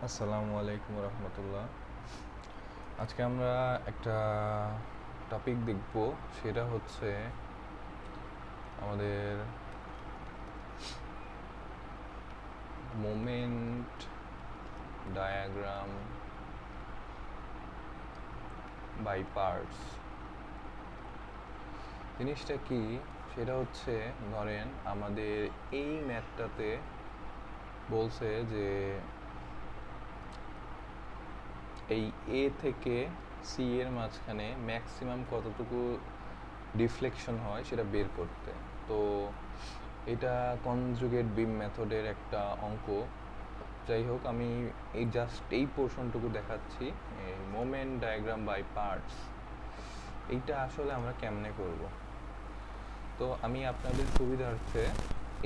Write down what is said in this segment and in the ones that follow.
আসসালামু আলাইকুম রহমতুল্লাহ। আজকে আমরা একটা টপিক দেখব, সেটা হচ্ছে আমাদের মোমেন্ট ডায়াগ্রাম বাই পার্টস। জিনিসটা কি? সেটা হচ্ছে, ধরেন আমাদের এই ম্যাথটাতে বলছে যে এই এ থেকে সি এর মাঝখানে ম্যাক্সিমাম কতটুকু ডিফ্লেকশন হয় সেটা বের করতে। তো এটা কনজুগেট বিম মেথডের একটা অঙ্ক। যাই হোক, আমি এই পোর্শনটুকু দেখাচ্ছি, মোমেন্ট ডায়াগ্রাম বাই পার্টস। এইটা আসলে আমরা কেমনে করব? তো আমি আপনাদের সুবিধার্থে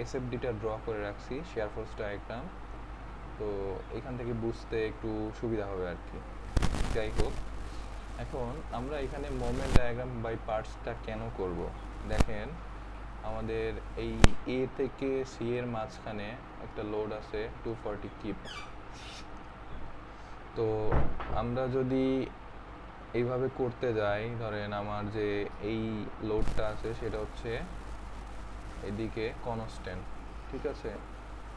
এসএফডিটা ড্র করে রাখছি, শেয়ার ফোর্স ডায়াগ্রাম। তো এখান থেকে বুঝতে একটু সুবিধা হবে আর কি। যাই হোক, এখন আমরা এখানে মোমেন্ট ডায়াগ্রাম বাই পার্টসটা কেন করব? দেখেন, আমাদের এই এ থেকে সি এর মাঝখানে একটা লোড আছে 240 কিপ। তো আমরা যদি এইভাবে করতে যাই, ধরেন আমার যে এই লোডটা আছে সেটা হচ্ছে এদিকে কনস্ট্যান্ট, ঠিক আছে?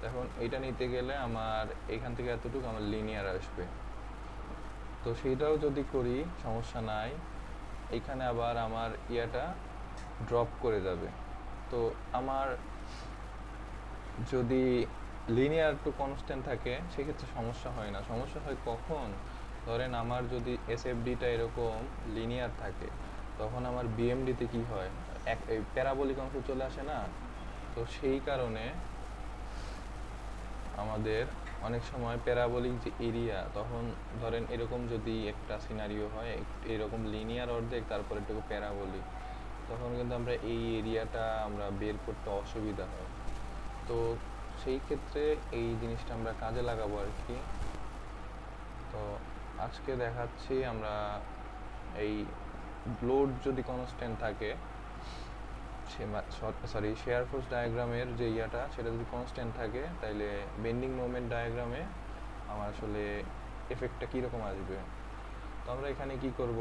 এখন এইটা নিতে গেলে আমার এখান থেকে এতটুকু আমার লিনিয়ার আসবে। তো সেইটাও যদি করি সমস্যা নাই, এইখানে আবার আমার ইয়াটা ড্রপ করে যাবে। তো আমার যদি লিনিয়ার টু কনস্ট্যান্ট থাকে সেক্ষেত্রে সমস্যা হয় না। সমস্যা হয় কখন? ধরেন আমার যদি এসএফডিটা এরকম লিনিয়ার থাকে, তখন আমার বিএমডিতে কি হয়, এই প্যারাবোলিক অংশ চলে আসে না? তো সেই কারণে আমাদের অনেক সময় প্যারাবোলিক যে এরিয়া, তখন ধরেন এরকম যদি একটা সিনারিও হয়, এরকম লিনিয়ার অর্ধেক তারপর একটু প্যারাবোলিক, তখন কিন্তু আমরা এই এরিয়াটা আমরা বের করতে অসুবিধা হয়। তো সেই ক্ষেত্রে এই জিনিসটা আমরা কাজে লাগাবো আর কি। তো আজকে দেখাচ্ছি আমরা এই লোড যদি কনস্ট্যান্ট থাকে, শেয়ার ফোর্স ডায়াগ্রামের যে ইয়াটা সেটা যদি কনস্ট্যান্ট থাকে, তাইলে বেন্ডিং মোমেন্ট ডায়াগ্রামে আমার আসলে এফেক্টটা কীরকম আসবে। তো আমরা এখানে কি করব,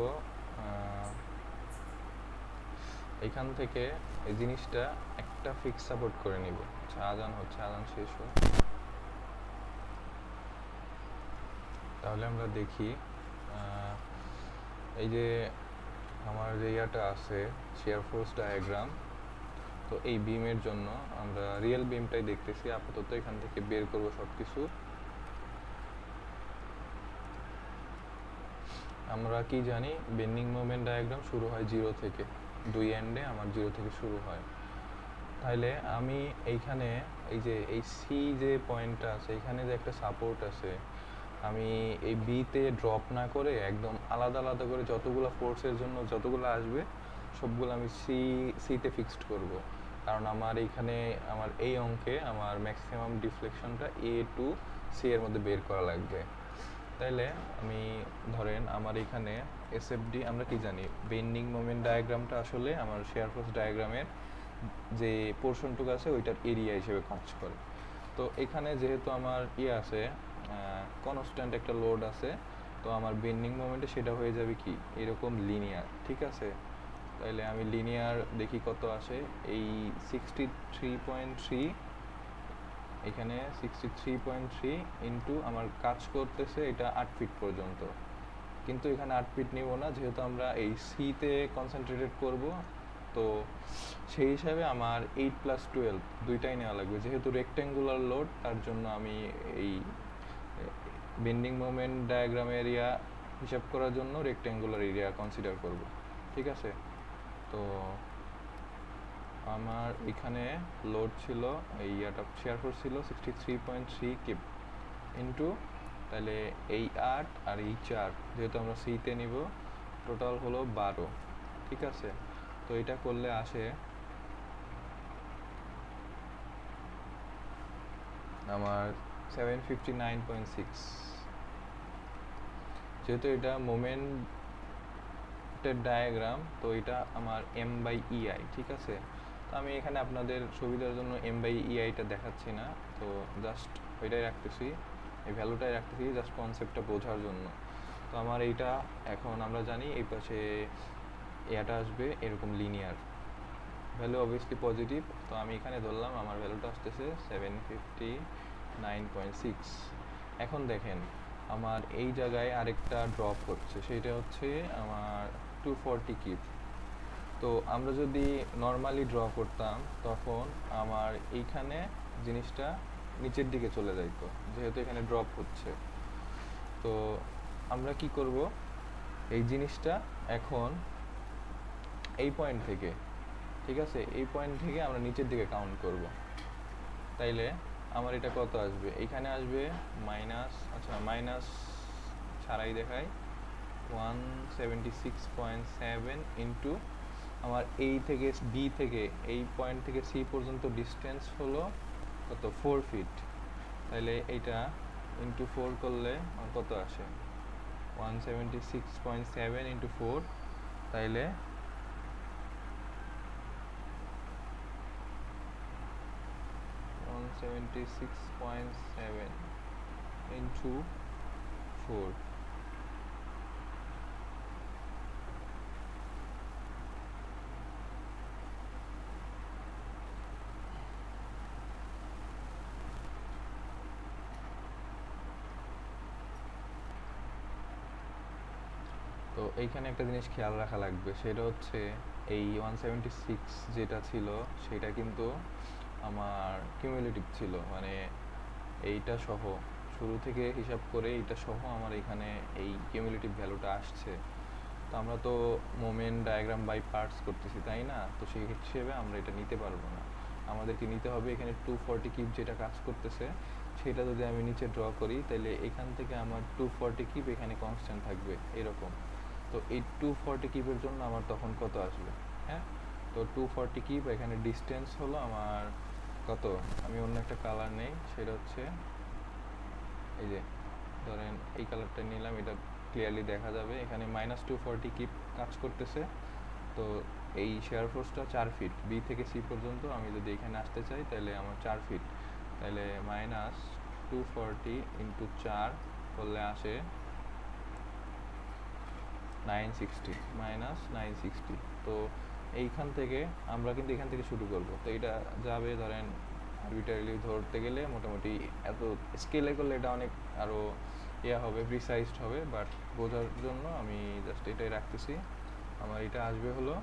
এইখান থেকে এই জিনিসটা একটা ফিক্স সাপোর্ট করে নিব। আচ্ছা, আজান হচ্ছে, আজান শেষ হোক, তাহলে আমরা দেখি। এই যে আমার যে ইয়াটা আছে শেয়ার ফোর্স ডায়াগ্রাম, তো এই বিমের জন্য আমরা রিয়েল বিমটাই দেখতেছি আপাতত। এখান থেকে বের করব সব কিছু। আমরা কি জানি, বেন্ডিং মোমেন্ট ডায়াগ্রাম শুরু হয় জিরো থেকে, দুই এন্ডে আমার জিরো থেকে শুরু হয়। তাইলে আমি এইখানে এই যে এই সি যে পয়েন্টটা আছে, এখানে যে একটা সাপোর্ট আছে, আমি এই বিতে ড্রপ না করে একদম আলাদা আলাদা করে যতগুলো ফোর্সের জন্য যতগুলো আসবে সবগুলো আমি সিতে ফিক্সড করব। কারণ আমার এইখানে আমার এই অঙ্কে আমার ম্যাক্সিমাম ডিফ্লেকশনটা এ টু সি এর মধ্যে বের করা লাগবে। তাইলে আমি ধরেন আমার এখানে এসএফডি, আমরা কি জানি বেন্ডিং মোমেন্ট ডায়াগ্রামটা আসলে আমার শেয়ার ফোর্স ডায়াগ্রামের যে পোর্শনটুকু আছে ওইটার এরিয়া হিসেবে কাজ করে। তো এখানে যেহেতু আমার আছে কনস্ট্যান্ট একটা লোড আছে, তো আমার বেন্ডিং মোমেন্টে সেটা হয়ে যাবে কি এরকম লিনিয়ার, ঠিক আছে? তাইলে আমি লিনিয়ার দেখি কত আসে, এই 63.3, এখানে 63.3 ইন্টু আমার কাজ করতেছে এটা 8 ফিট পর্যন্ত। কিন্তু এখানে 8 ফিট নিব না, যেহেতু আমরা এই সিতে কনসেন্ট্রেটেড করব। তো সেই হিসাবে আমার 8+12 দুইটাই নেওয়া লাগবে। যেহেতু রেক্ট্যাঙ্গুলার লোড, তার জন্য আমি এই বেন্ডিং মোমেন্ট ডায়াগ্রাম এরিয়া হিসাব করার জন্য রেক্ট্যাঙ্গুলার এরিয়া কনসিডার করব, ঠিক আছে? তো আমার এখানে লোড ছিল, এই ইয়াটা শেয়ার ফোর্স ছিল 63.3 কিপ ইন্টু, তাহলে এই 8 আর এই 4, যেহেতু আমরা সিতে নিব, টোটাল হলো 12, ঠিক আছে? তো এটা করলে আসে আমার 759.6। যেহেতু এটা মোমেন্টের ডায়াগ্রাম, তো এটা আমার M/EI, ঠিক আছে? তো আমি এখানে আপনাদের সুবিধার জন্য M/EIটা দেখাচ্ছি না, তো জাস্ট ওইটাই রাখতেছি। এই ভ্যালুটাই রাখতেছি জাস্ট কনসেপ্টটা বোঝার জন্য। তো আমার এইটা এখন আমরা জানি এই পাশে এটা আসবে এরকম লিনিয়ার ভ্যালু, অবভিয়াসলি পজিটিভ। তো আমি এখানে ধরলাম আমার ভ্যালুটা আসতেছে 759.6। এখন দেখেন আমার এই জায়গায় আরেকটা ড্রপ হচ্ছে, সেটা হচ্ছে আমার 240 কিপ। তো আমরা যদি নর্মালি ড্র করতাম তখন আমার এইখানে জিনিসটা নিচের দিকে চলে যাইতো, যেহেতু এখানে ড্রপ হচ্ছে। তো আমরা কি করব, এই জিনিসটা এখন এই পয়েন্ট থেকে, ঠিক আছে, এই পয়েন্ট থেকে আমরা নিচের দিকে কাউন্ট করব। তাইলে আমার এটা কত আসবে, এইখানে আসবে মাইনাস, আচ্ছা মাইনাস ছাড়াই দেখাই, 176.7 ইন্টু আমার এই থেকে বি থেকে এই পয়েন্ট থেকে সি পর্যন্ত ডিস্টেন্স হলো কত, 4 ফিট। তাহলে এইটা ইন্টু 4 করলে আমার কত আসে, 176.7 ইন্টু 4, তাইলে 176.7 ইন্টু 4, তো এইখানে একটা জিনিস খেয়াল রাখা লাগবে, সেটা হচ্ছে এই 176 যেটা ছিল সেটা কিন্তু আমার কিউমুলেটিভ ছিল, মানে এইটা সহ শুরু থেকে হিসাব করে এইটা সহ আমার এখানে এই কিউমুলেটিভ ভ্যালুটা আসছে। তো আমরা তো মোমেন্ট ডায়াগ্রাম বাই পার্টস করতেছি, তাই না? তো সেই হিসেবে আমরা এটা নিতে পারবো না, আমাদেরকে নিতে হবে এখানে 240 কিউব যেটা কাজ করতেছে সেটা যদি আমি নিচে ড্র করি, তাহলে এখান থেকে আমার 240 কিউব এখানে কনস্ট্যান্ট থাকবে এরকম। তো এই 240 কিউবের জন্য আমার তখন কত আসবে, হ্যাঁ? তো 240 কিউব এখানে ডিস্টেন্স হলো আমার কত, আমি অন্য একটা কালার নেই, সেটা হচ্ছে এই যে ধরেন এই কালারটা নিলাম, এটা ক্লিয়ারলি দেখা যাবে এখানে -240 কিপ কাজ করতেছে। তো এই শেয়ার ফোর্সটা 4 ফিট, বি থেকে সি পর্যন্ত আমি যদি এখানে আসতে চাই তাহলে আমার 4 ফিট, তাহলে -240 ইন্টু 4 করলে আসে 960, -960। তো এইখান থেকে আমরা কিন্তু এখান থেকে শুরু করব, তো এটা যাবে ধরেন আরবিটারিলি ধরতে গেলে মোটামুটি এত স্কেলে করলে এটা অনেক আরও ইয়া হবে, প্রিসাইজড হবে, বাট বোঝার জন্য আমি জাস্ট এটাই রাখতেছি। আমার এটা আসবে হলো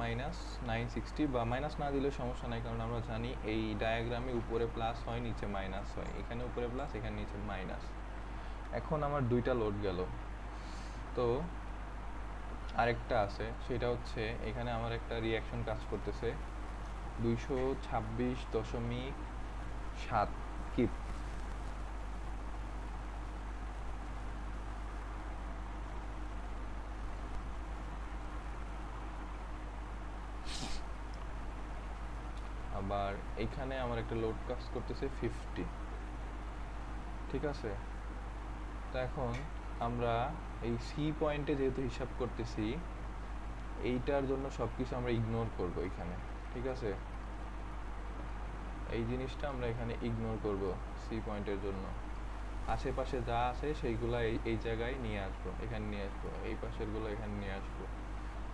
-960, বা মাইনাস না দিলে সমস্যা নাই, কারণ আমরা জানি এই ডায়াগ্রামে উপরে প্লাস হয় নিচে মাইনাস হয়, এখানে উপরে প্লাস এখানে নিচে মাইনাস। এখন আমার দুইটা লোড গেল, তো আরেকটা আছে, সেটা হচ্ছে এখানে আমার একটা রিয়াকশন কাজ করতেছে 226.7 কিপ। আবার এইখানে আমার একটা লোড কাজ করতেছে 50, ঠিক আছে? তো এখন আমরা এই সি পয়েন্টে যেহেতু হিসাব করতেছি, এইটার জন্য সব কিছু আমরা ইগনোর করব এখানে, ঠিক আছে? এই জিনিসটা আমরা এখানে ইগনোর করব সি পয়েন্টের জন্য, আশেপাশে যা আছে সেইগুলো এই জায়গায় নিয়ে আসবো, এখানে নিয়ে আসবো, এই পাশেরগুলো এখানে নিয়ে আসবো।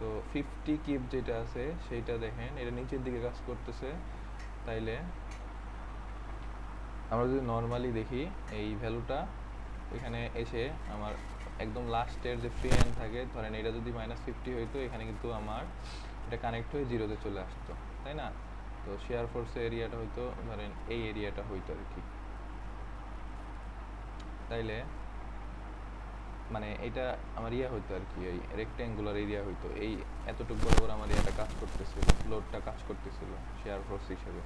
তো 50 কিপ যেটা আছে সেইটা দেখেন এটা নিচের দিকে কাজ করতেছে, তাইলে আমরা যদি নর্মালি দেখি এই ভ্যালুটা এখানে এসে আমার একদম লাস্টের যে ফ্রি হ্যান্ড থাকে, ধরেন এটা যদি -50 হইতো, এখানে কিন্তু আমার এটা কানেক্ট হয়ে জিরোতে চলে আসতো, তাই না? তো শেয়ার ফোর্সের এরিয়াটা হয়তো ধরেন এই এরিয়াটা হইতো আর কি। তাইলে মানে এটা আমার ইয়া হইতো আর কি, এই রেক্ট্যাঙ্গুলার এরিয়া হইতো, এই এতটুকু বরাবর আমার এটা কাজ করতেছিল, লোডটা কাজ করতেছিল শেয়ার ফোর্স হিসেবে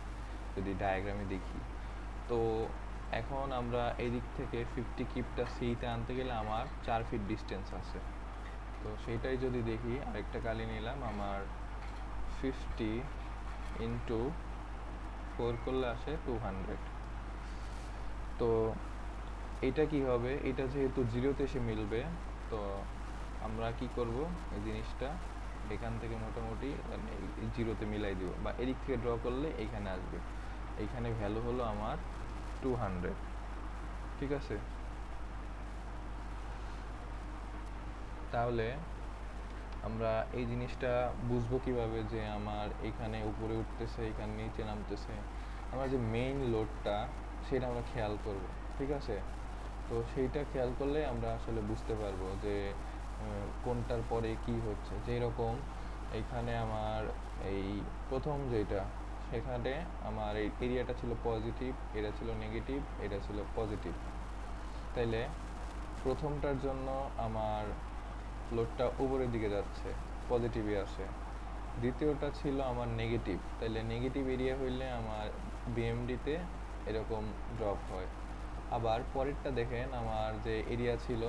যদি ডায়াগ্রামে দেখি। তো এখন আমরা এই দিক থেকে 50 কিপটা সিতে আনতে গেলে আমার 4 ফিট ডিস্টেন্স আছে। তো সেইটাই যদি দেখি, আরেকটা কালি নিলাম, আমার 50 ইন্টু 4 করলে আসে 200। তো এটা কি হবে, এটা যেহেতু জিরোতে এসে মিলবে, তো আমরা কি করব, এই জিনিসটা এখান থেকে মোটামুটি জিরোতে মিলাই দিব, বা এদিক থেকে ড্র করলে এইখানে আসবে, এইখানে ভ্যালু হলো আমার 200। ঠিক আছে? তাহলে আমরা এই জিনিসটা বুঝবো কিভাবে যে আমার এখানে উপরে উঠতেছে, এখানে নিচে নামতেছে। আমরা যে মেইন লোডটা সেটা আমরা খেয়াল করব, ঠিক আছে? তো সেইটা খেয়াল করলে আমরা আসলে বুঝতে পারবো যে কোনটার পরে কি হচ্ছে। যেরকম এইখানে আমার এই প্রথম যেটা, সেখানে আমার এই এরিয়াটা ছিল পজিটিভ, এটা ছিল নেগেটিভ, এটা ছিল পজিটিভ। তাইলে প্রথমটার জন্য আমার লোডটা উপরের দিকে যাচ্ছে, পজিটিভে আসে। দ্বিতীয়টা ছিল আমার নেগেটিভ, তাইলে নেগেটিভ এরিয়া হইলে আমার বিএমডিতে এরকম ড্রপ হয়। আবার পরেরটা দেখেন, আমার যে এরিয়া ছিল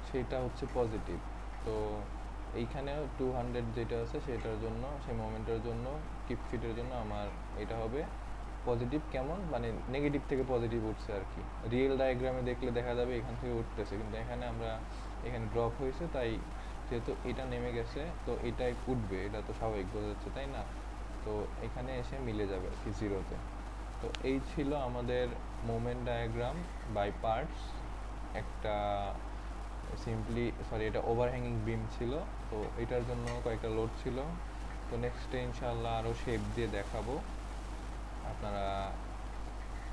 সেটা হচ্ছে পজিটিভ, তো এইখানেও 200 যেটা আছে সেটার জন্য, সেই মোমেন্টের জন্য, কিপ ফিটের জন্য আমার এটা হবে পজিটিভ। কেমন মানে নেগেটিভ থেকে পজিটিভ উঠছে আর কি। রিয়েল ডায়াগ্রামে দেখলে দেখা যাবে এখান থেকে উঠতেছে, কিন্তু এখানে আমরা এখানে ড্রপ হয়েছে, তাই যেহেতু এটা নেমে গেছে তো এটাই উঠবে, এটা তো স্বাভাবিক বোঝা যাচ্ছে, তাই না? তো এখানে এসে মিলে যাবে আর কি জিরোতে। তো এই ছিল আমাদের মোমেন্ট ডায়াগ্রাম বাই পার্টস। একটা এটা ওভারহ্যাঙ্গিং বিম ছিল, তো এটার জন্য কয়েকটা লোড ছিল। তো নেক্সটে ইনশাআল্লাহ আরও শেপ দিয়ে দেখাবো। আপনারা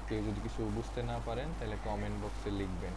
কেউ যদি কিছু বুঝতে না পারেন তাহলে কমেন্ট বক্সে লিখবেন।